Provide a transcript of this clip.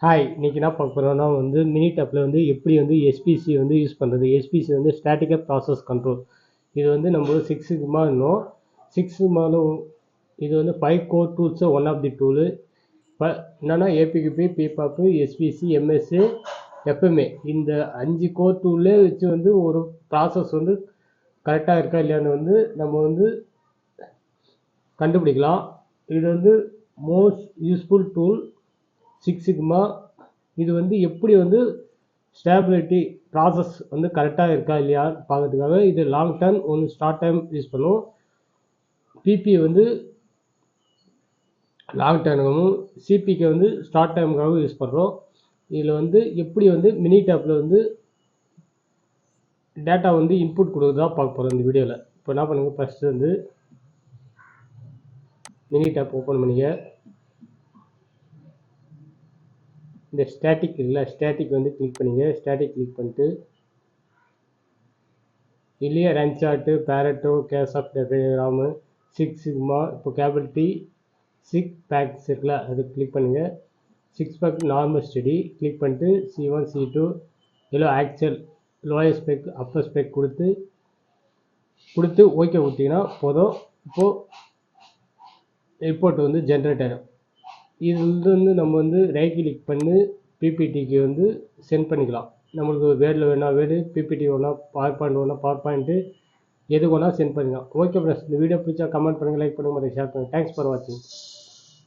Hi, இன்னைக்கு என்ன பார்க்க போகிறோம்னா மினி டேப்பில் எப்படி எஸ்பிசி யூஸ் பண்ணுறது. எஸ்பிசி ஸ்டாட்டிக்காக ப்ராசஸ் கண்ட்ரோல். இது நம்ம 6 சிக்மா இன்னும் 6 சிக்மாவில் இது 5 core tools one of the tool. இப்போ என்னென்னா ஏபிகிபி, பிபாப்பு, எஸ்பிசி, எம்எஸ்ஏ, எஃப்எம்ஏ இந்த 5 கோர் டூல்லே வச்சு ஒரு ப்ராசஸ் கரெக்டாக இருக்கா இல்லையான்னு நம்ம கண்டுபிடிக்கலாம். இது மோஸ்ட் யூஸ்ஃபுல் டூல் 6 சிக்மா. இது எப்படி ஸ்டேபிலிட்டி ப்ராசஸ் கரெக்டாக இருக்கா இல்லையா பார்க்கறதுக்காக இது long time short time use பண்ணுவோம். பிபி லாங் டைமும் சிபிக்கு ஷார்ட் டைமுக்காகவும் யூஸ் பண்ணுறோம். இதில் எப்படி மினி டேப்பில் டேட்டா இன்புட் கொடுக்குறதா பார்க்க போகிறோம் இந்த வீடியோவில். இப்போ என்ன பண்ணுங்க, ஃபஸ்ட்டு மினி டேப் ஓப்பன் பண்ணிங்க. இந்த ஸ்டாட்டிக் இல்லை, ஸ்டாட்டிக் கிளிக் பண்ணிங்க. ஸ்டாட்டிக் கிளிக் பண்ணிட்டு இல்லையா run chart, Pareto, case of diagram, 6 sigma, இப்போ கேபிலிட்டி 6 பேக்ஸ் இருக்குல்ல அது கிளிக் பண்ணுங்கள். 6 பேக் நார்மல் ஸ்டடி கிளிக் பண்ணிட்டு C1 C2 இல்லை actual lower spec upper spec கொடுத்து ஓகே கொடுத்தீங்கன்னா போதும். இப்போது ரிப்போர்ட் ஜென்ரேட் ஆகிடும். இது நம்ம ரைட் கிளிக் பண்ணி பிபிடிக்கு சென்ட் பண்ணிக்கலாம். நம்மளுக்கு வேர்டில் வேணா வேர்டு, பிபிடி வேணா பவர் பாயிண்ட் வேணா பவர் பாயிண்ட்டு, எது வேணா சென்ட் பண்ணிக்கலாம். ஓகே ஃப்ரெண்ட்ஸ், இந்த வீடியோ பிடிச்சா கமெண்ட் பண்ணுங்கள், லைக் பண்ணுங்கள், ஷேர் பண்ணுங்கள். தேங்க்ஸ் ஃபார் வாட்சிங்.